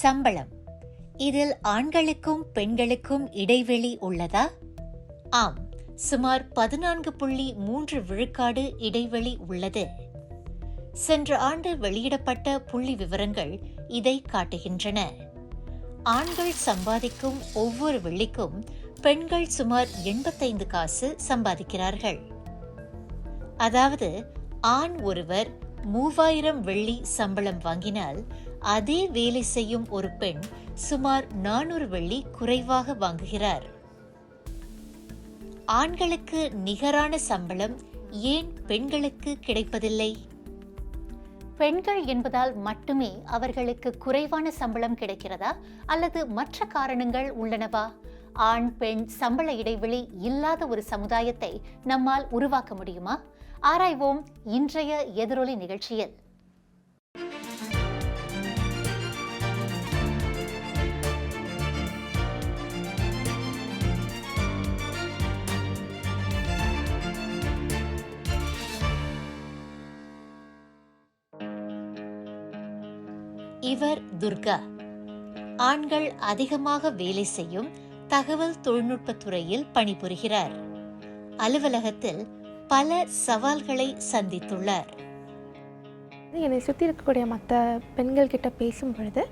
சம்பளம். இதில் ஆண்களுக்கும் பெண்களுக்கும் இடைவெளி உள்ளதா? ஆம், சுமார் 14.3 விழுக்காடு இடைவெளி உள்ளது. சென்ற ஆண்டு வெளியிடப்பட்ட புள்ளி விவரங்கள் இதை காட்டுகின்றன. ஆண்கள் சம்பாதிக்கும் ஒவ்வொரு வெள்ளிக்கும் பெண்கள் சுமார் 85 காசு சம்பாதிக்கிறார்கள். அதாவது ஆண் ஒருவர் 3000 வெள்ளி சம்பளம் வாங்கினால் அதே வேலை செய்யும் ஒரு பெண் சுமார் 400 வெள்ளி குறைவாக வாங்குகிறார். ஆண்களுக்கு நிகரான சம்பளம் ஏன் பெண்களுக்கு கிடைப்பதில்லை? பெண்கள் என்பதால் மட்டுமே அவர்களுக்கு குறைவான சம்பளம் கிடைக்கிறதா அல்லது மற்ற காரணங்கள் உள்ளனவா? ஆண் பெண் சம்பள இடைவெளி இல்லாத ஒரு சமுதாயத்தை நம்மால் உருவாக்க முடியுமா? ஆராய்வோம் இன்றைய எதிரொலி நிகழ்ச்சியில். இவர் துர்கா. ஆண்கள் அதிகமாக வேலை செய்யும் தகவல் தொழில்நுட்பத் துறையில் பணிபுரிகிறார். அலுவலகத்தில் பல சவால்களை சந்தித்துள்ளார். என்னை சுற்றி இருக்கக்கூடிய மற்ற பெண்கள் கிட்ட பேசும் பொழுது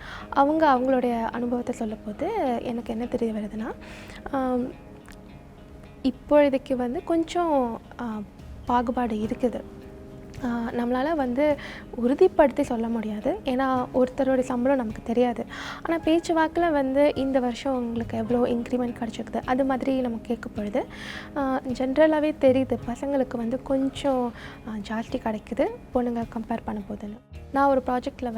அவங்களுடைய அனுபவத்தை சொல்லும் போது எனக்கு என்ன தெரிய வருதுன்னா, இப்பொழுதைக்கு கொஞ்சம் பாகுபாடு இருக்குது. நம்மளால் உறுதிப்படுத்தி சொல்ல முடியாது, ஏன்னா ஒருத்தரோடைய சம்பளம் நமக்கு தெரியாது. ஆனால் பேச்சு வாக்கில் இந்த வருஷம் உங்களுக்கு எவ்வளோ இன்க்ரிமெண்ட் கிடச்சிருக்குது அது மாதிரி நம்ம கேட்க பொழுது ஜென்ரலாகவே தெரியுது பசங்களுக்கு கொஞ்சம் ஜாஸ்தி கிடைக்குது பொண்ணுங்க கம்பேர் பண்ண போதுன்னு. நான் ஒரு ப்ராஜெக்டில்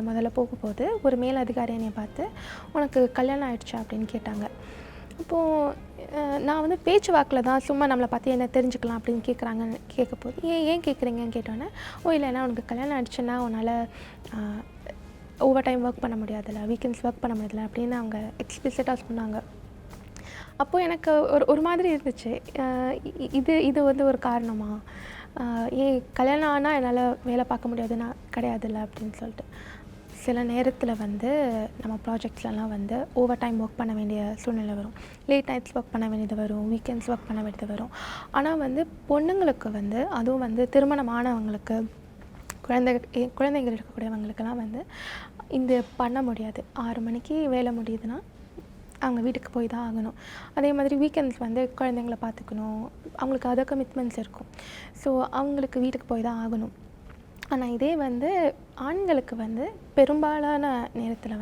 முதல்ல போகும்போது ஒரு மேல் அதிகாரி என்னை பார்த்து, உனக்கு கல்யாணம் ஆயிடுச்சா அப்படின்னு கேட்டாங்க. அப்போது நான் பேச்சு வாக்கில் தான் சும்மா நம்மளை பார்த்து என்ன தெரிஞ்சுக்கலாம் அப்படின்னு கேட்குறாங்கன்னு கேட்கும்போது, ஏன் கேட்குறீங்கன்னு கேட்டோன்னே, இல்லைன்னா உனக்கு கல்யாணம் ஆகிடுச்சுன்னா உன்னால் ஓவர் டைம் ஒர்க் பண்ண முடியாதுல்ல, வீக்கெண்ட்ஸ் ஒர்க் பண்ண முடியாதுல்ல அப்படின்னு அவங்க எக்ஸ்பிளிசிட்டாக சொன்னாங்க. அப்போது எனக்கு ஒரு மாதிரி இருந்துச்சு, இது ஒரு காரணமா? ஏன் கல்யாணம் ஆனால் என்னால் வேலை பார்க்க முடியாதுன்னா கிடையாதுல்ல அப்படின்னு சொல்லிட்டு. சில நேரத்தில் நம்ம ப்ராஜெக்ட்ஸ்லாம் ஓவர் டைம் ஒர்க் பண்ண வேண்டிய சூழ்நிலை வரும், லேட் நைட்ஸ் ஒர்க் பண்ண வேண்டியது வரும், வீக்கெண்ட்ஸ் ஒர்க் பண்ண வேண்டியது வரும். ஆனால் பொண்ணுங்களுக்கு அதுவும் திருமணமானவங்களுக்கு குழந்தைகள் இருக்கக்கூடியவங்களுக்கெல்லாம் இந்த பண்ண முடியாது. 6 மணிக்கு வேலை முடியுதுன்னா அவங்க வீட்டுக்கு போய் தான் ஆகணும். அதே மாதிரி வீக்கெண்ட்ஸ் குழந்தைங்கள பார்த்துக்கணும், அவங்களுக்கு அதர் கமிட்மெண்ட்ஸ் இருக்கும். ஸோ அவங்களுக்கு வீட்டுக்கு போய் தான் ஆகணும். ஆனால் இதே ஆண்களுக்கு பெரும்பாலான நேரத்தில்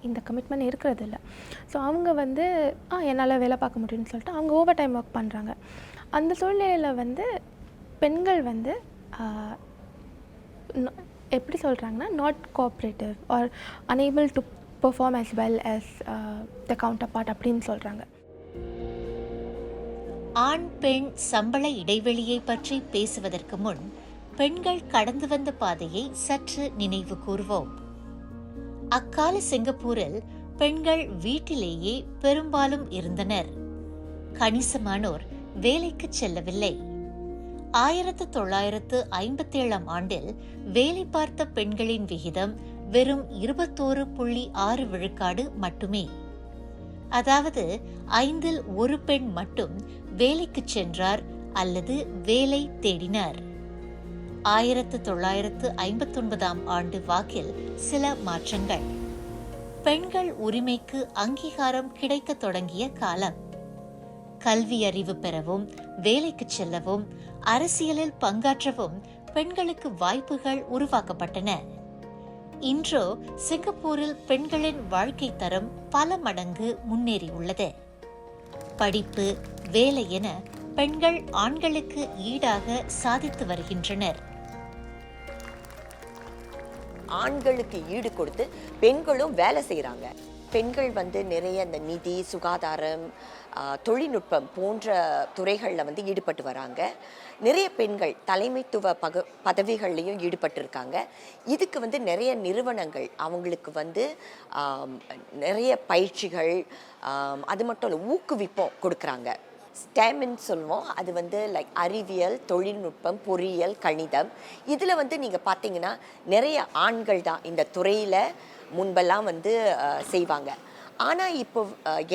இந்த கமிட்மெண்ட் இருக்கிறது இல்லை. ஸோ அவங்க என்னால் வேலை பார்க்க முடியும்னு சொல்லிட்டு அவங்க ஓவர் டைம் ஒர்க் பண்ணுறாங்க. அந்த சூழ்நிலையில் பெண்கள் எப்படி சொல்கிறாங்கன்னா, not cooperative or unable to perform as well as the counterpart அப்படின்னு சொல்கிறாங்க. ஆண் பெண் சம்பள இடைவெளியை பற்றி பேசுவதற்கு முன் பெண்கள் கடந்து வந்த பாதையை சற்று நினைவு கூர்வோம். அக்கால சிங்கப்பூரில் பெண்கள் வீட்டிலேயே பெரும்பாலும் இருந்தனர். கணிசமானோர் வேலைக்கு செல்லவில்லை. 1957 ஆண்டில் வேலை பார்த்த பெண்களின் விகிதம் வெறும் 21.6 விழுக்காடு மட்டுமே. அதாவது 5இல் 1 பெண் மட்டும் வேலைக்கு சென்றார் அல்லது வேலை தேடினார். 1959 ஆண்டு வாக்கில் சில மாற்றங்கள். பெண்கள் உரிமைக்கு அங்கீகாரம் கிடைக்க தொடங்கிய காலம். கல்வி அறிவு பெறவும், வேலைக்கு செல்லவும், அரசியலில் பங்காற்றவும் பெண்களுக்கு வாய்ப்புகள் உருவாக்கப்பட்டன. இன்றோ சிங்கப்பூரில் பெண்களின் வாழ்க்கை தரம் பல மடங்கு முன்னேறியுள்ளது. படிப்பு, வேலை என பெண்கள் ஆண்களுக்கு ஈடாக சாதித்து வருகின்றனர். ஆண்களுக்கு ஈடு கொடுத்து பெண்களும் வேலை செய்கிறாங்க. பெண்கள் நிறைய இந்த நிதி, சுகாதாரம், தொழில்நுட்பம் போன்ற துறைகளில் ஈடுபட்டு வராங்க. நிறைய பெண்கள் தலைமைத்துவ பதவிகள்லையும் ஈடுபட்டிருக்காங்க. இதுக்கு நிறைய நிறுவனங்கள் அவங்களுக்கு நிறைய பயிற்சிகள், அது மட்டும் இல்லை ஊக்குவிப்பும் கொடுக்குறாங்க. ஸ்டெம்ன்னு சொல்லுவோம். அது லைக் அறிவியல், தொழில்நுட்பம், பொறியியல், கணிதம். இதில் நீங்கள் பார்த்தீங்கன்னா நிறைய ஆண்கள் தான் இந்த துறையில் முன்பெல்லாம் வந்து செய்வாங்க. ஆனால் இப்போ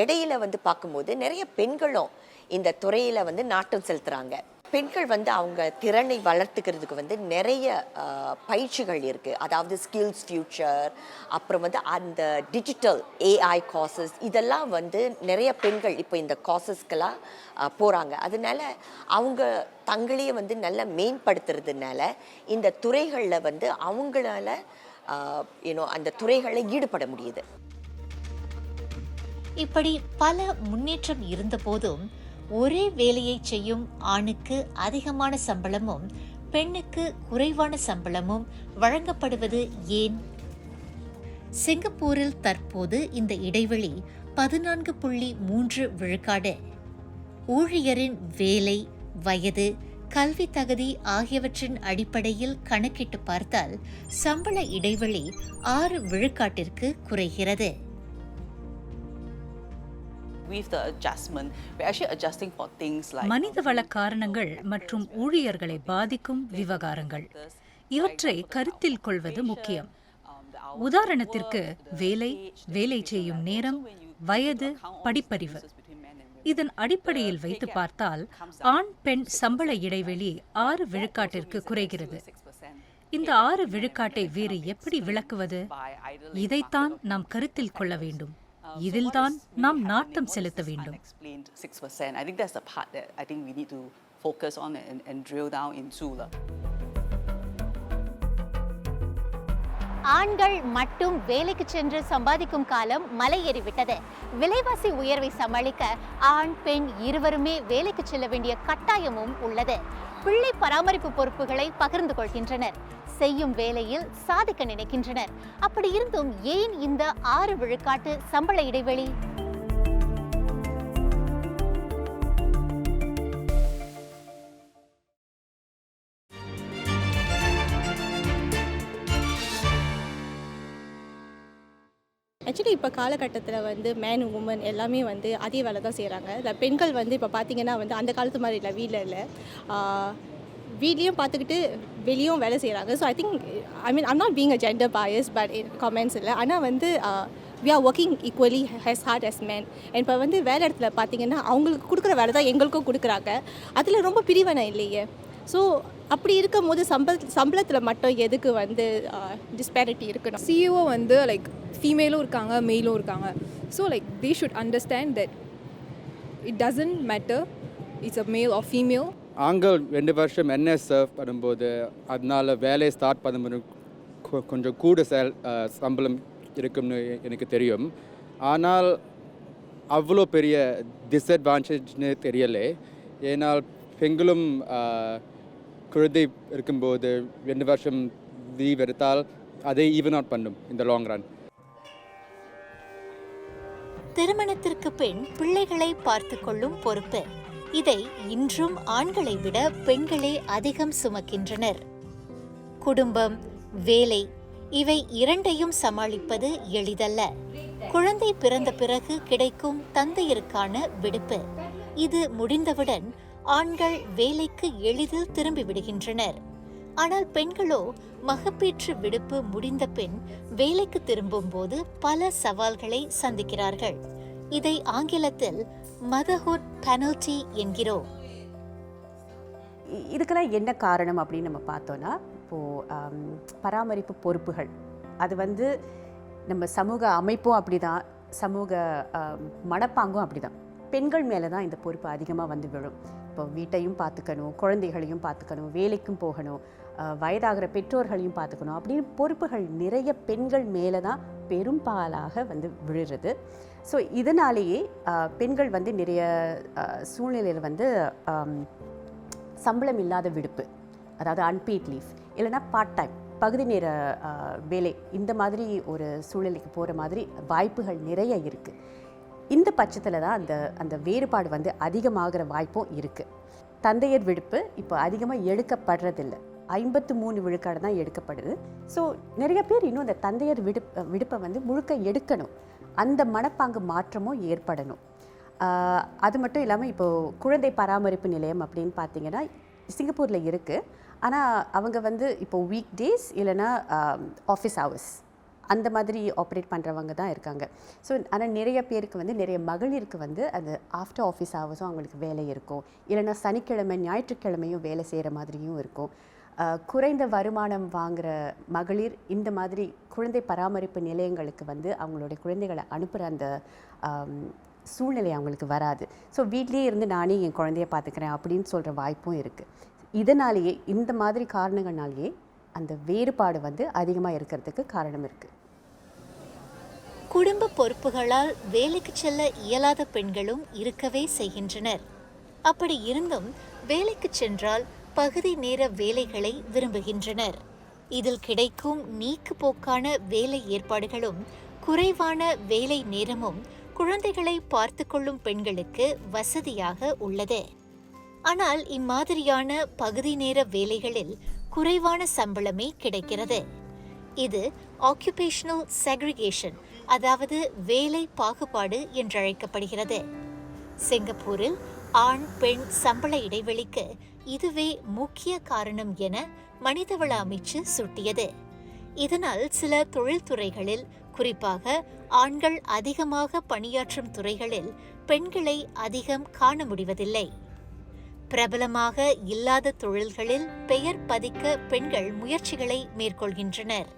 இடையில வந்து பார்க்கும்போது நிறைய பெண்களும் இந்த துறையில் வந்து நாட்டம் செலுத்துகிறாங்க. பெண்கள் வந்து அவங்க திறனை வளர்த்துக்கிறதுக்கு வந்து நிறைய பயிற்சிகள் இருக்குது. அதாவது ஸ்கில்ஸ் ஃபியூச்சர், அப்புறம் வந்து அந்த டிஜிட்டல் ஏஐ காசஸ், இதெல்லாம் வந்து நிறைய பெண்கள் இப்போ இந்த காசஸ்க்கெல்லாம் போகிறாங்க. அதனால அவங்க தங்களையே வந்து நல்லா மேம்படுத்துறதுனால இந்த துறைகளில் வந்து அவங்களால அந்த துறைகளில் ஈடுபட முடியுது. இப்படி பல முன்னேற்றம் இருந்த போதும் ஒரே வேலையை செய்யும் ஆணுக்கு அதிகமான சம்பளமும் பெண்ணுக்கு குறைவான சம்பளமும் வழங்கப்படுவது ஏன்? சிங்கப்பூரில் தற்போது இந்த இடைவெளி 14.3 விழுக்காடு. ஊழியரின் வேலை, வயது, கல்வி தகுதி ஆகியவற்றின் அடிப்படையில் கணக்கிட்டு பார்த்தால் சம்பள இடைவெளி 6 விழுக்காட்டிற்கு குறைகிறது. மனிதவள காரணங்கள் மற்றும் ஊழியர்களை பாதிக்கும் விவகாரங்கள் இவற்றை கருத்தில் கொள்வது முக்கியம். உதாரணத்திற்கு வேலை செய்யும் நேரம், வயது, படிப்பறிவு. இதன் அடிப்படையில் வைத்து பார்த்தால் ஆண் பெண் சம்பள இடைவெளி 6 விழுக்காட்டிற்கு குறைகிறது. இந்த 6 விழுக்காட்டை வேறு எப்படி விளக்குவது? இதைத்தான் நாம் கருத்தில் கொள்ள வேண்டும். இதில்தான் நாம் நாட்டம் செலுத்த வேண்டும். ஆண்கள் மட்டும் வேலைக்கு சென்று சம்பாதிக்கும் காலம் மலையேறிவிட்டது. விலைவாசி உயர்வை சமாளிக்க ஆண் பெண் இருவருமே வேலைக்கு செல்ல வேண்டிய கட்டாயமும் உள்ளது. பிள்ளை பராமரிப்பு பொறுப்புகளை பகிர்ந்து கொள்கின்றனர். செய்யும் வேலையில் சாதிக்க நினைக்கின்றனர். அப்படி இருந்தும் ஏன் இந்த 6 விழுக்காட்டு சம்பள இடைவெளி? ஆக்சுவலி இப்போ காலகட்டத்தில் வந்து மேன் உமன் எல்லாமே வந்து அதே வேலை தான் செய்கிறாங்க. இல்லை பெண்கள் வந்து இப்போ பார்த்திங்கன்னா வந்து அந்த காலத்து மாதிரி இல்லை, வீட்டில் இல்லை, வீட்லேயும் பார்த்துக்கிட்டு வெளியும் வேலை செய்கிறாங்க. So I think I'm not being a gender bias but comments இல்லை. ஆனால் வந்து we are working equally has hard as man. இப்போ வந்து வேலை இடத்துல பார்த்திங்கன்னா அவங்களுக்கு கொடுக்குற வேலை தான் எங்களுக்கும் கொடுக்குறாங்க. அதில் ரொம்ப பிரிவினை இல்லையே. ஸோ அப்படி இருக்கும் போது சம்பளத்தில் மட்டும் எதுக்கு வந்து டிஸ்பேரிட்டி இருக்கணும்? சிஇஓ வந்து லைக் ஃபீமேலும் இருக்காங்க, மெயிலும் இருக்காங்க. So like they should understand that it doesn't matter it's a male or female. ஆண்கள் 2 வருஷம் என்எஸ் சர்வ் பண்ணும்போது அதனால் வேலையை ஸ்டார்ட் பண்ணும்போது கொஞ்சம் கூட சம்பளம் இருக்கும்னு எனக்கு தெரியும். ஆனால் அவ்வளோ பெரிய டிஸ்அட்வான்டேஜ்னு தெரியலை. ஏன்னால் பெண்களும் குழந்தை இருக்கும்போது 2 வருஷம் லீவ் எடுத்தால் அதை ஈவன் அவுட் பண்ணும் இந்த லாங் ரன். திருமணத்திற்கு பின் பிள்ளைகளை பார்த்து கொள்ளும் பொறுப்பு, இதை இன்றும் ஆண்களை விட பெண்களே அதிகம் சுமக்கின்றனர். குடும்பம், வேலை இவை இரண்டையும் சமாளிப்பது எளிதல்ல. குழந்தை பிறந்த பிறகு கிடைக்கும் தந்தையருக்கான விடுப்பு, இது முடிந்தவுடன் ஆண்கள் வேலைக்கு எளிதில் திரும்பி விடுகின்றனர். ஆனால் பெண்களோ மகப்பேற்று விடுப்பு முடிந்த பின் வேலைக்கு திரும்பும் போது பல சவால்களை சந்திக்கிறார்கள். இதை ஆங்கிலத்தில் மதர்ஹுட் பெனல்டி என்கிறோம். இதுக்கெல்லாம் என்ன காரணம் அப்படின்னு நம்ம பார்த்தோன்னா, இப்போது பராமரிப்பு பொறுப்புகள் அது வந்து நம்ம சமூக அமைப்பும் அப்படி தான், சமூக மனப்பாங்கும் அப்படி தான். பெண்கள் மேலே தான் இந்த பொறுப்பு அதிகமாக வந்து விழும். இப்போ வீட்டையும் பார்த்துக்கணும், குழந்தைகளையும் பார்த்துக்கணும், வேலைக்கும் போகணும், வயதாகிற பெற்றோர்களையும் பார்த்துக்கணும் அப்படின்னு பொறுப்புகள் நிறைய பெண்கள் மேலே தான் பெரும்பாலாக வந்து விழுறது. ஸோ இதனாலேயே பெண்கள் வந்து நிறைய சூழ்நிலையில் வந்து சம்பளம் இல்லாத விடுப்பு, அதாவது அன்பெய்ட் லீவ், இல்லைனா பார்ட் டைம் பகுதி நேர வேலை, இந்த மாதிரி ஒரு சூழ்நிலைக்கு போகிற மாதிரி வாய்ப்புகள் நிறைய இருக்குது. இந்த பட்சத்தில் தான் அந்த வேறுபாடு வந்து அதிகமாகிற வாய்ப்பும் இருக்குது. தந்தையர் விடுப்பு இப்போ அதிகமாக எடுக்கப்படுறதில்லை, 53 விழுக்காடு தான் எடுக்கப்படுது. ஸோ நிறைய பேர் இன்னும் அந்த தந்தையர் விடுப்பை வந்து முழுக்க எடுக்கணும், அந்த மனப்பாங்கு மாற்றமும் ஏற்படணும். அது மட்டும் இல்லாமல் இப்போது குழந்தை பராமரிப்பு நிலையம் அப்படின்னு பார்த்தீங்கன்னா சிங்கப்பூரில் இருக்குது. ஆனால் அவங்க வந்து இப்போது வீக் டேஸ் இல்லைனா ஆஃபீஸ் ஹவர்ஸ் அந்த மாதிரி ஆப்ரேட் பண்ணுறவங்க தான் இருக்காங்க. ஸோ ஆனால் நிறைய பேருக்கு வந்து நிறைய மகளிருக்கு வந்து அது ஆஃப்டர் ஆஃபீஸ் ஹவர்ஸும் அவங்களுக்கு வேலை இருக்கும், இல்லைன்னா சனிக்கிழமை ஞாயிற்றுக்கிழமையும் வேலை செய்கிற மாதிரியும் இருக்கும். குறைந்த வருமானம் வாங்குகிற மகளிர் இந்த மாதிரி குழந்தை பராமரிப்பு நிலையங்களுக்கு வந்து அவங்களுடைய குழந்தைகளை அனுப்புகிற அந்த சூழ்நிலை அவங்களுக்கு வராது. ஸோ வீட்லேயே இருந்து நானே என் குழந்தைய பார்த்துக்கிறேன் அப்படின்னு சொல்கிற வாய்ப்பும் இருக்குது. இதனாலேயே இந்த மாதிரி காரணங்கள்னாலேயே அந்த வேறுபாடு வந்து அதிகமாக இருக்கிறதுக்கு காரணம் இருக்குது. குடும்ப பொறுப்புகளால் வேலைக்கு செல்ல இயலாத பெண்களும் இருக்கவே செய்கின்றனர். அப்படி இருந்தும் வேலைக்கு சென்றால் பகுதி நேர வேலைகளை விரும்புகின்றனர். இதில் கிடைக்கும் நீக்கு போக்கான வேலை ஏற்பாடுகளும் குறைவான வேலை நேரமும் குழந்தைகளை பார்த்து கொள்ளும் பெண்களுக்கு வசதியாக உள்ளது. ஆனால் இம்மாதிரியான பகுதி நேர வேலைகளில் குறைவான சம்பளமே கிடைக்கிறது. இது ஆக்குபேஷனல் செக்ரிகேஷன், அதாவது வேலை பாகுபாடு என்றழைக்கப்படுகிறது. சிங்கப்பூரில் ஆண் பெண் சம்பள இடைவெளிக்கு இதுவே முக்கிய காரணம் என மனிதவள அமைச்சு சுட்டியது. இதனால் சில தொழில்துறைகளில், குறிப்பாக ஆண்கள் அதிகமாக பணியாற்றும் துறைகளில் பெண்களை அதிகம் காண முடிவதில்லை. பிரபலமாக இல்லாத தொழில்களில் பெயர் பதிக்க பெண்கள் முயற்சிகளை மேற்கொள்கின்றனர்.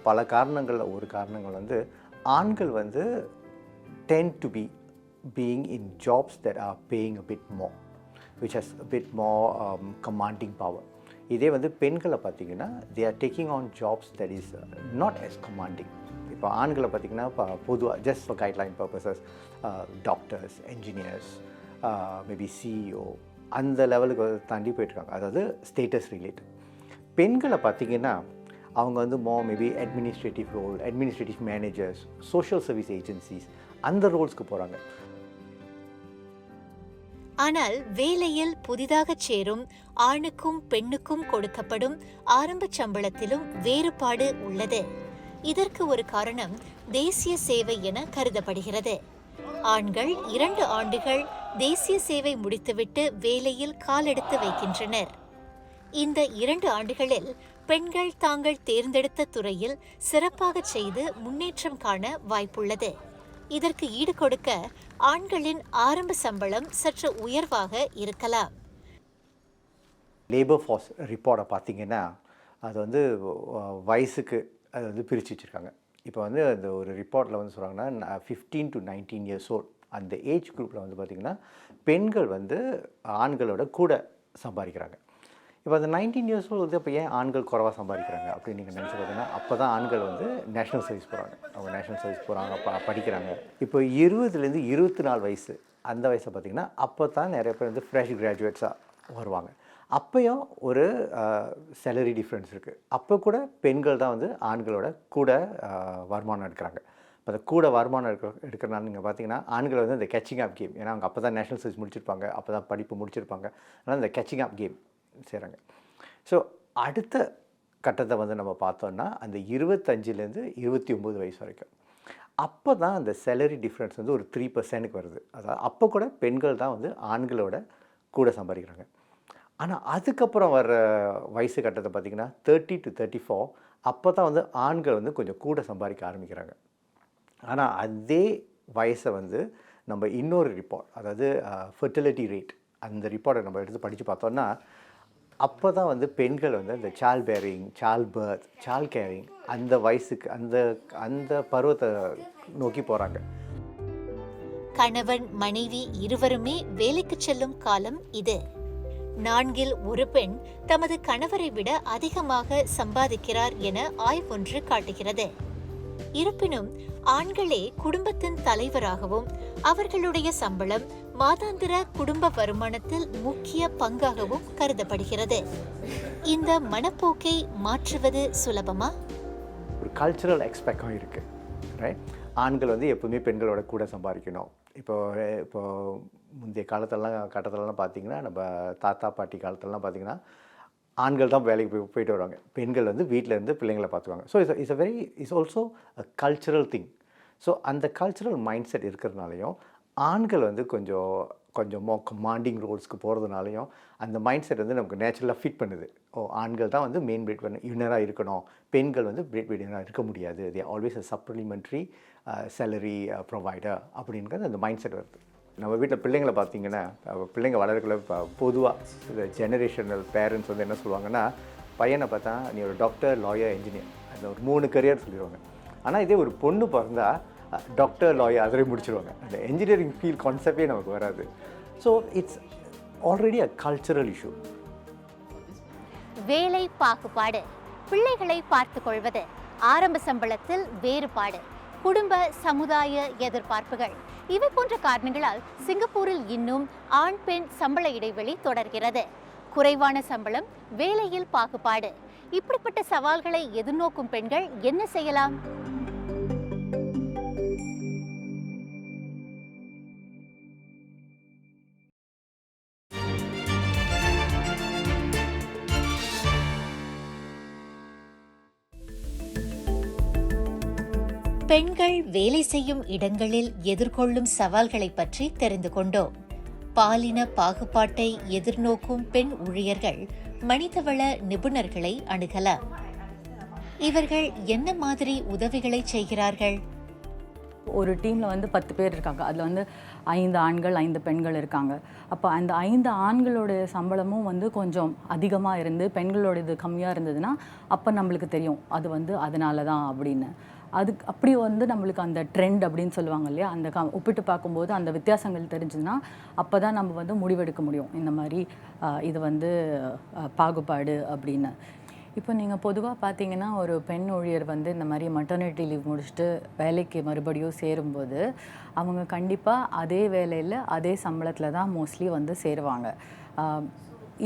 பல காரணங்கள், ஒரு காரணங்கள் வந்து ஆண்கள் வந்து tend to be being in jobs that are paying a bit more, which has a bit more commanding power. இதே வந்து பெண்களை பார்த்தீங்கன்னா they are taking on jobs that is not as commanding. இப்போ ஆண்களை பார்த்தீங்கன்னா பொதுவாக just for guideline purposes doctors, engineers, maybe CEO அந்த லெவலுக்கு தாண்டி போயிட்டுருக்காங்க, அதாவது ஸ்டேட்டஸ் ரிலேட்டட். பெண்களை பார்த்தீங்கன்னா அவங்க வந்து maybe administrative role, administrative managers, social service agencies அந்த ரோல்ஸ்க்கு போகிறாங்க. ஆனால் வேலையில் புதிதாக சேரும் ஆணுக்கும் பெண்ணுக்கும் கொடுக்கப்படும் ஆரம்ப சம்பளத்திலும் வேறுபாடு உள்ளது. இதற்கு ஒரு காரணம் தேசிய சேவை என கருதப்படுகிறது. ஆண்கள் 2 ஆண்டுகள் தேசிய சேவை முடித்துவிட்டு வேலையில் காலெடுத்து வைக்கின்றனர். இந்த 2 ஆண்டுகளில் பெண்கள் தாங்கள் தேர்ந்தெடுத்த துறையில் சிறப்பாக செய்து முன்னேற்றம் காண வாய்ப்புள்ளது. இதற்கு ஈடு கொடுக்க ஆண்களின் ஆரம்ப சம்பளம் சற்று உயர்வாக இருக்கலாம். லேபர் ஃபோர்ஸ் ரிப்போர்ட்டை பார்த்தீங்கன்னா அது வந்து வயசுக்கு அது வந்து பிரித்து வச்சுருக்காங்க. இப்போ வந்து அந்த ஒரு ரிப்போர்ட்டில் வந்து சொல்கிறாங்கன்னா 15 to 19 years old அந்த ஏஜ் குரூப்பில் வந்து பார்த்திங்கன்னா பெண்கள் வந்து ஆண்களோட கூட சம்பாதிக்கிறாங்க. இப்போ அந்த 19 years old வந்து அப்போ ஏன் ஆண்கள் குறைவாக சம்பாதிக்கிறாங்க அப்படின்னு நீங்கள் நினச்சி பார்த்தீங்கன்னா அப்போ தான் ஆண்கள் வந்து நேஷ்னல் சர்வீஸ் போகிறாங்க. அவங்க நேஷ்னல் சர்வீஸ் போகிறாங்க, படிக்கிறாங்க. இப்போ 20லேருந்து 24 வயசு அந்த வயசை பார்த்திங்கன்னா அப்போ தான் நிறைய பேர் வந்து ஃப்ரெஷ் கிராஜுவேட்ஸாக வருவாங்க. அப்போயும் ஒரு சேலரி டிஃப்ரென்ஸ் இருக்குது. அப்போ கூட பெண்கள் தான் வந்து ஆண்களோட கூட வருமானம் எடுக்கிறாங்க. இப்போ அந்த கூட வருமானம் எடுக்கிறனால நீங்கள் பார்த்தீங்கன்னா ஆண்கள் வந்து அந்த கேச்சிங் அப் கேம், ஏன்னா அவங்க அப்போ தான் நேஷ்னல் சர்வீஸ் முடிச்சிருப்பாங்க, அப்போ தான் படிப்பு முடிச்சிருப்பாங்க, அதனால் இந்த கேச்சிங் அப் கேம் செய்கிறாங்க. ஸோ அடுத்த கட்டத்தை வந்து நம்ம பார்த்தோன்னா அந்த 25லேருந்து 29 வயசு வரைக்கும் அப்போ தான் அந்த சேலரி டிஃப்ரென்ஸ் வந்து ஒரு 3% வருது. அதாவது அப்போ கூட பெண்கள் தான் வந்து ஆண்களோட கூட சம்பாதிக்கிறாங்க. ஆனால் அதுக்கப்புறம் வர்ற வயசு கட்டத்தை பார்த்திங்கன்னா 30 to 34 அப்போ தான் வந்து ஆண்கள் வந்து கொஞ்சம் கூட சம்பாதிக்க ஆரம்பிக்கிறாங்க. ஆனால் அதே வயசை வந்து நம்ம இன்னொரு ரிப்போர்ட், அதாவது ஃபெர்டிலிட்டி ரேட், அந்த ரிப்போர்ட்டை நம்ம எடுத்து படித்து பார்த்தோன்னா அப்போ தான் வந்து பெண்கள் வந்து அந்த child bearing, child birth, child caring அந்த வயசுக்கு அந்த பருவத்தை நோக்கி போகிறாங்க. கணவன் மனைவி இருவருமே வேலைக்கு செல்லும் காலம் இது. 4ல் 1 பெண் தமது கணவரை விட அதிகமாக சம்பாதிக்கிறார் என ஆய்வொன்று காட்டுகிறது. இருப்பினும் ஆண்களே குடும்பத்தின் தலைவராகவும் அவர்களுடைய சம்பளம் மாதாந்திர குடும்ப வருமானத்தில் முக்கிய பங்காகவும் கருதப்படுகிறது. இந்த மனப்போக்கை மாற்றுவது சுலபமா? ஒரு கல்ச்சுரல் எக்ஸ்பெக்டும் இருக்குது, ரைட்? ஆண்கள் வந்து எப்பவுமே பெண்களோட கூட சம்பாதிக்கணும். இப்போ முந்தைய கட்டத்திலலாம் பார்த்திங்கன்னா நம்ம தாத்தா பாட்டி காலத்திலலாம் பார்த்திங்கன்னா ஆண்கள் தான் வேலைக்கு போயிட்டு வருவாங்க, பெண்கள் வந்து வீட்டில் இருந்து பிள்ளைங்களை பார்த்துக்குவாங்க. So it's also a cultural thing. So அந்த கல்ச்சுரல் மைண்ட் செட் இருக்கிறதுனாலையும் ஆண்கள் வந்து கொஞ்சம் கொஞ்சம் மோ கமாண்டிங் ரோல்ஸ்க்கு போகிறதுனாலையும் அந்த மைண்ட் செட் வந்து நமக்கு நேச்சுரலாக ஃபிட் பண்ணுது. ஆண்கள் தான் வந்து மெயின் பிரெட் வின்னராக இருக்கணும், பெண்கள் வந்து பிரெட் வின்னராக இருக்க முடியாது, they always a supplementary salary provider அப்படின்றது அந்த மைண்ட் செட் வருது. நம்ம வீட்டில் பிள்ளைங்களை பார்த்தீங்கன்னா பிள்ளைங்க வளர்க்கல பொதுவாக இந்த ஜெனரேஷனல் பேரண்ட்ஸ் வந்து என்ன சொல்லுவாங்கன்னா, பையனை பார்த்தா நீ ஒரு டாக்டர், லாயர், இன்ஜினியர், அந்த ஒரு 3 கரியர் சொல்லிடுவாங்க. ஆனால் இதே ஒரு பொண்ணு பிறந்தா டாக்டர், லாயர் அதிலே முடிச்சிடுவாங்க. அந்த என்ஜினியரிங் ஃபீல்ட் கான்செப்டே நமக்கு வராது. So it's already a cultural issue. வேலை பாகுபாடு, பிள்ளைகளை பார்த்துக் கொள்வது, ஆரம்ப சம்பளத்தில் வேறுபாடு, குடும்ப சமுதாய எதிர்பார்ப்புகள், இவை போன்ற காரணங்களால் சிங்கப்பூரில் இன்னும் ஆண் பெண் சம்பள இடைவெளி தொடர்கிறது. குறைவான சம்பளம், வேலையில் பாகுபாடு, இப்படிப்பட்ட சவால்களை எதிர்நோக்கும் பெண்கள் என்ன செய்யலாம்? பெண்கள் வேலை செய்யும் இடங்களில் எதிர்கொள்ளும் சவால்களை பற்றி தெரிந்து கொண்டோம். பாலின பாகுபாட்டை எதிர்நோக்கும் பெண் ஊழியர்கள் மனிதவள நிபுணர்களை அணுகலாம். இவர்கள் என்ன மாதிரி உதவிகளை செய்கிறார்கள்? ஒரு டீமில் வந்து 10 பேர் இருக்காங்க. அதில் வந்து 5 ஆண்கள் 5 பெண்கள் இருக்காங்க. அப்போ அந்த 5 ஆண்களுடைய சம்பளமும் வந்து கொஞ்சம் அதிகமாக இருந்து பெண்களோட இது கம்மியாக இருந்ததுன்னா அப்போ நம்மளுக்கு தெரியும் அது வந்து அதனால தான் அப்படின்னு. அதுக்கு அப்படி வந்து நம்மளுக்கு அந்த ட்ரெண்ட் அப்படின்னு சொல்லுவாங்க இல்லையா, அந்த ஒப்பிட்டு பார்க்கும்போது அந்த வித்தியாசங்கள் தெரிஞ்சுதுன்னா அப்போ தான் நம்ம வந்து முடிவெடுக்க முடியும் இந்த மாதிரி இது வந்து பாகுபாடு அப்படின்னு. இப்போ நீங்கள் பொதுவாக பார்த்தீங்கன்னா ஒரு பெண் ஊழியர் வந்து இந்த மாதிரி மட்டர்னிட்டி லீவ் முடிச்சுட்டு வேலைக்கு மறுபடியும் சேரும்போது அவங்க கண்டிப்பாக அதே வேலையில் அதே சம்பளத்தில் தான் மோஸ்ட்லி வந்து சேருவாங்க.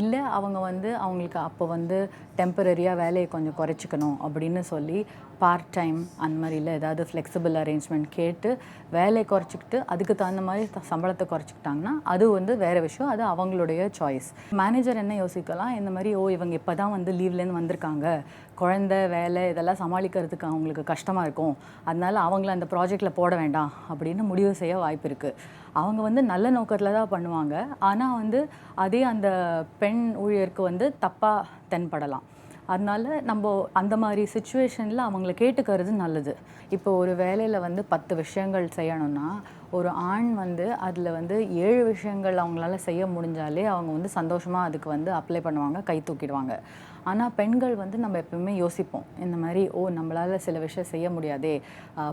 இல்லை அவங்க வந்து அவங்களுக்கு அப்போ வந்து டெம்பரரியாக வேலையை கொஞ்சம் குறைச்சிக்கணும் அப்படின்னு சொல்லி பார்ட் டைம் அந்த மாதிரி இல்லை ஏதாவது ஃப்ளெக்சிபிள் அரேஞ்ச்மெண்ட் கேட்டு வேலையை குறைச்சிக்கிட்டு அதுக்கு தகுந்த மாதிரி சம்பளத்தை குறைச்சிக்கிட்டாங்கன்னா அது வந்து வேறு விஷயம், அது அவங்களுடைய சாய்ஸ். மேனேஜர் என்ன யோசிக்கலாம், இந்த மாதிரி இவங்க இப்போ தான் வந்து லீவ்லேருந்து வந்திருக்காங்க, குழந்தை வேலை இதெல்லாம் சமாளிக்கிறதுக்கு அவங்களுக்கு கஷ்டமாக இருக்கும், அதனால அவங்கள அந்த ப்ராஜெக்டில் போட வேண்டாம் அப்படின்னு முடிவு செய்ய வாய்ப்பு இருக்குது. அவங்க வந்து நல்ல நோக்கத்தில் தான் பண்ணுவாங்க, ஆனால் வந்து அதே அந்த பெண் ஊழியருக்கு வந்து தப்பாக தென்படலாம். அதனால நம்ம அந்த மாதிரி சுச்சுவேஷனில் அவங்கள கேட்டுக்கிறது நல்லது. இப்போ ஒரு வேலையில் வந்து 10 விஷயங்கள் செய்யணும்னா ஒரு ஆண் வந்து அதில் வந்து 7 விஷயங்கள் அவங்களால செய்ய முடிஞ்சாலே அவங்க வந்து சந்தோஷமாக அதுக்கு வந்து அப்ளை பண்ணுவாங்க, கை தூக்கிடுவாங்க. ஆனால் பெண்கள் வந்து நம்ம எப்பவுமே யோசிப்போம் இந்த மாதிரி நம்மளால் சில விஷயம் செய்ய முடியாதே,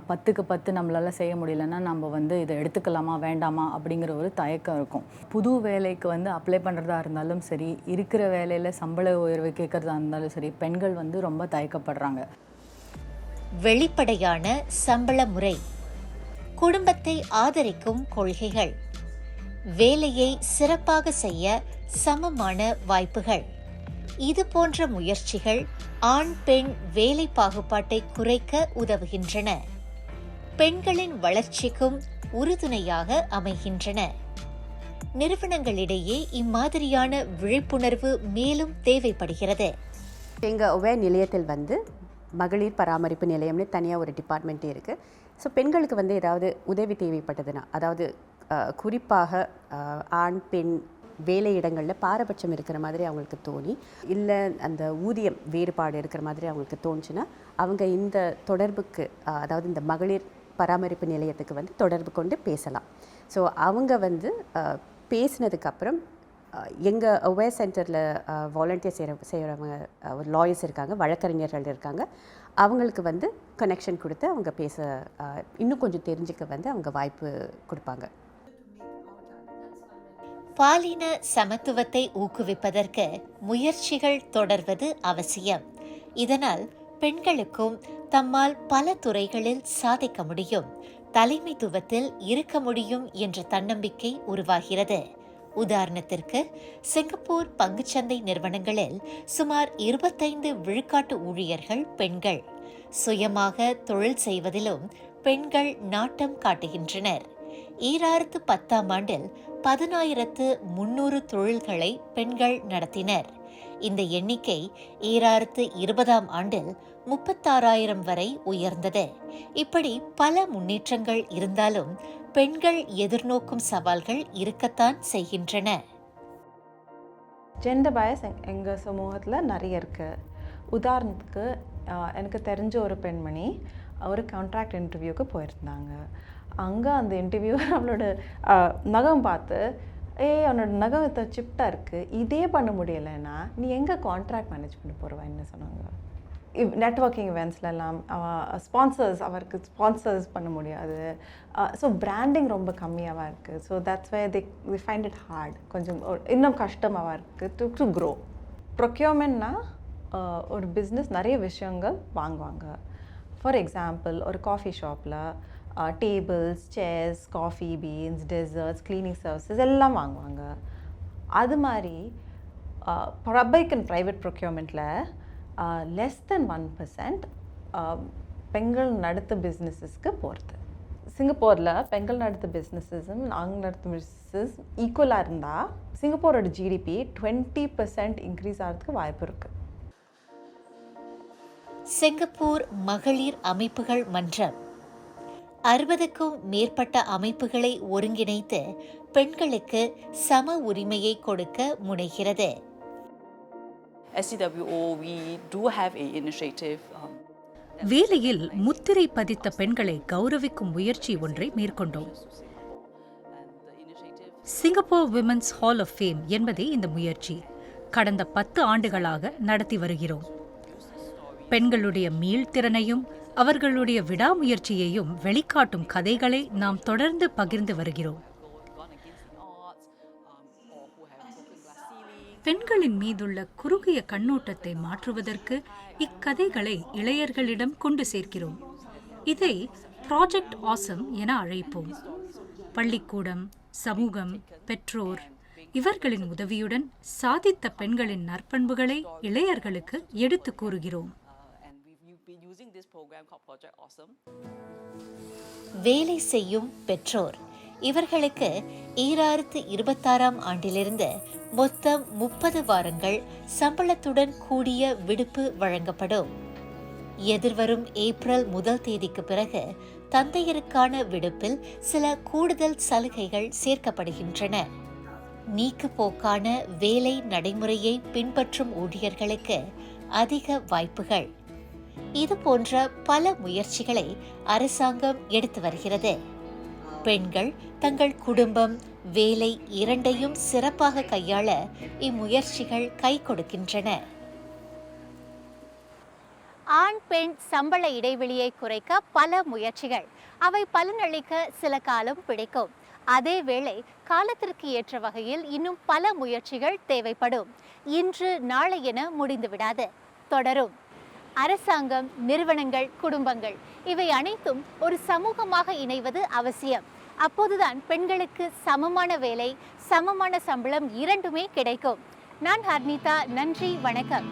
10க்கு 10 நம்மளால் செய்ய முடியலன்னா நம்ம வந்து இதை எடுத்துக்கலாமா வேண்டாமா அப்படிங்கிற ஒரு தயக்கம் இருக்கும். புது வேலைக்கு வந்து அப்ளை பண்ணுறதா இருந்தாலும் சரி, இருக்கிற வேலையில் சம்பள உயர்வு கேட்குறதா இருந்தாலும் சரி, பெண்கள் வந்து ரொம்ப தயக்கப்படுறாங்க. வெளிப்படையான சம்பள முறை, குடும்பத்தை ஆதரிக்கும் கொள்கைகள், வேலையை சிறப்பாக செய்ய சமமான வாய்ப்புகள், இது போன்ற முயற்சிகள் ஆண் பெண் வேலை பாகுபாட்டை குறைக்க உதவுகின்றன, பெண்களின் வளர்ச்சிக்கும் உறுதுணையாக அமைகின்றன. நிறுவனங்களிடையே இம்மாதிரியான விழிப்புணர்வு மேலும் தேவைப்படுகிறது. எங்கள் ஒவ்வேர் நிலையத்தில் வந்து மகளிர் பராமரிப்பு நிலையம்னு தனியாக ஒரு டிபார்ட்மெண்ட்டே இருக்குது. ஸோ பெண்களுக்கு வந்து ஏதாவது உதவி தேவைப்பட்டதுன்னா, அதாவது குறிப்பாக ஆண் பெண் வேலை இடங்களில் பாரபட்சம் இருக்கிற மாதிரி அவங்களுக்கு தோணி, இல்லை அந்த ஊதியம் வேறுபாடு இருக்கிற மாதிரி அவங்களுக்கு தோணுச்சுன்னா அவங்க இந்த தொடர்புக்கு, அதாவது இந்த மகளிர் பராமரிப்பு நிலையத்துக்கு வந்து தொடர்பு கொண்டு பேசலாம். ஸோ அவங்க வந்து பேசினதுக்கப்புறம் எங்கள் அவேர் சென்டரில் வாலண்டியர் செய்கிறவங்க ஒரு லாயர்ஸ் இருக்காங்க, வழக்கறிஞர்கள் இருக்காங்க, அவங்களுக்கு வந்து கனெக்ஷன் கொடுத்து அவங்க பேச இன்னும் கொஞ்சம் தெரிஞ்சுக்க வந்து அவங்க வாய்ப்பு கொடுப்பாங்க. பாலின சமத்துவத்தை ஊக்குவிப்பதற்கு முயற்சிகள் தொடர்வது அவசியம். இதனால் பெண்களுக்கும் தம்மால் பல துறைகளில் சாதிக்க முடியும், தலைமைத்துவத்தில் இருக்க முடியும் என்ற தன்னம்பிக்கை உருவாகிறது. உதாரணத்திற்கு, சிங்கப்பூர் பங்குச்சந்தை நிறுவனங்களில் சுமார் 25 விழுக்காட்டு ஊழியர்கள் பெண்கள். சுயமாக தொழில் செய்வதிலும் பெண்கள் நாட்டம் காட்டுகின்றனர். 2010ஆம் ஆண்டில் 10,300 தொழில்களை பெண்கள் நடத்தினர். இந்த எண்ணிக்கை 2020ஆம் ஆண்டில் 36,000 வரை உயர்ந்தது. இப்படி பல முன்னேற்றங்கள் இருந்தாலும் பெண்கள் எதிர்நோக்கும் சவால்கள் இருக்கத்தான் செய்கின்றன. ஜெண்டர் பயஸ் எங்கள் சமூகத்தில் நிறைய இருக்குது. உதாரணத்துக்கு எனக்கு தெரிஞ்ச ஒரு பெண்மணி ஒரு கான்ட்ராக்ட் இன்டர்வியூக்கு போயிருந்தாங்க. அங்கே அந்த இன்டர்வியூ அவளோட நகம் பார்த்து, அவனோட நகம் சிப்டாக இருக்குது, இதே பண்ண முடியலைன்னா நீ எங்கே கான்ட்ராக்ட் மேனேஜ் பண்ண போகிறவான்னு சொன்னாங்க. நெட்வொர்க்கிங் இவெண்ட்ஸ்லாம் அவருக்கு ஸ்பான்சர்ஸ் பண்ண முடியாது. ஸோ பிராண்டிங் ரொம்ப கம்மியாக இருக்குது. So that's why they find it hard, கொஞ்சம் இன்னும் கஷ்டமாக இருக்குது டு க்ரோ. ப்ரொக்யூர்மெண்ட்னா ஒரு பிஸ்னஸ் நிறைய விஷயங்கள் வாங்குவாங்க. ஃபார் எக்ஸாம்பிள், ஒரு காஃபி ஷாப்பில் tables, chairs, coffee beans, desserts, cleaning services எல்லாம் வாங்குவாங்க. அது மாதிரி பப்ளிக் அண்ட் ப்ரைவேட் ப்ரொக்யூர்மெண்ட்டில் less than 1% பெண்கள் நடத்த பிஸ்னஸஸ்க்கு போகிறது. சிங்கப்பூரில் பெண்கள் நடத்த பிஸ்னஸஸும் ஆண்கள் நடத்த பிஸ்னஸஸ் ஈக்குவலாக இருந்தால் சிங்கப்பூரோட ஜிடிபி 20% இன்க்ரீஸ் ஆகிறதுக்கு வாய்ப்பு இருக்குது. சிங்கப்பூர் மகளிர் அமைப்புகள் மன்றம் 60க்கும் மேற்பட்ட அமைப்புகளை ஒருங்கிணைத்து பெண்களுக்கு சம உரிமையை கொடுக்க முனைகிறது. SCWO, we do have a initiative. வேலையில் முத்திரை பதித்த பெண்களை கௌரவிக்கும் முயற்சி ஒன்றை மேற்கொண்டோம். Singapore women's hall of fame என்பதே இந்த முயற்சி. கடந்த 10 ஆண்டுகளாக நடத்தி வருகிறோம். பெண்களுடைய மீள்திறனையும் அவர்களுடைய விடாமுயற்சியையும் வெளிக்காட்டும் கதைகளை நாம் தொடர்ந்து பகிர்ந்து வருகிறோம். பெண்களின் மீதுள்ள குறுகிய கண்ணோட்டத்தை மாற்றுவதற்கு இக்கதைகளை இளையர்களிடம் கொண்டு சேர்க்கிறோம். இதை ப்ராஜெக்ட் ஆசம் என அழைப்போம். பள்ளிக்கூடம், சமூகம், பெற்றோர் இவர்களின் உதவியுடன் சாதித்த பெண்களின் நற்பண்புகளை இளையர்களுக்கு எடுத்து கூறுகிறோம். வேலை செய்யும் பெற்றோர் இவர்களுக்கு 2026ஆம் ஆண்டிலிருந்து மொத்தம் 30 வாரங்கள் சம்பளத்துடன் கூடிய விடுப்பு வழங்கப்படும். எதிர்வரும் ஏப்ரல் 1 தேதிக்கு பிறகு தந்தையருக்கான விடுப்பில் சில கூடுதல் சலுகைகள் சேர்க்கப்படுகின்றன. நீக்குப்போக்கான வேலை நடைமுறையை பின்பற்றும் ஊழியர்களுக்கு அதிக வாய்ப்புகள். இது போன்ற பல முயற்சிகளை அரசாங்கம் எடுத்து வருகிறது. பெண்கள் தங்கள் குடும்பம், வேலை இரண்டையும் சிறப்பாக கையாள இம்முயற்சிகள் கை கொடுக்கின்றன. ஆண் பெண் சம்பள இடைவெளியை குறைக்க பல முயற்சிகள். அவை பலனளிக்க சில காலம் பிடிக்கும். அதேவேளை காலத்திற்கு ஏற்ற வகையில் இன்னும் பல முயற்சிகள் தேவைப்படும். இன்று நாளை என முடிந்துவிடாது, தொடரும். அரசாங்கம், நிறுவனங்கள், குடும்பங்கள் இவை அனைத்தும் ஒரு சமூகமாக இணைவது அவசியம். அப்போதுதான் பெண்களுக்கு சமமான வேலை, சமமான சம்பளம் இரண்டுமே கிடைக்கும். நான் ஹர்னிதா. நன்றி, வணக்கம்.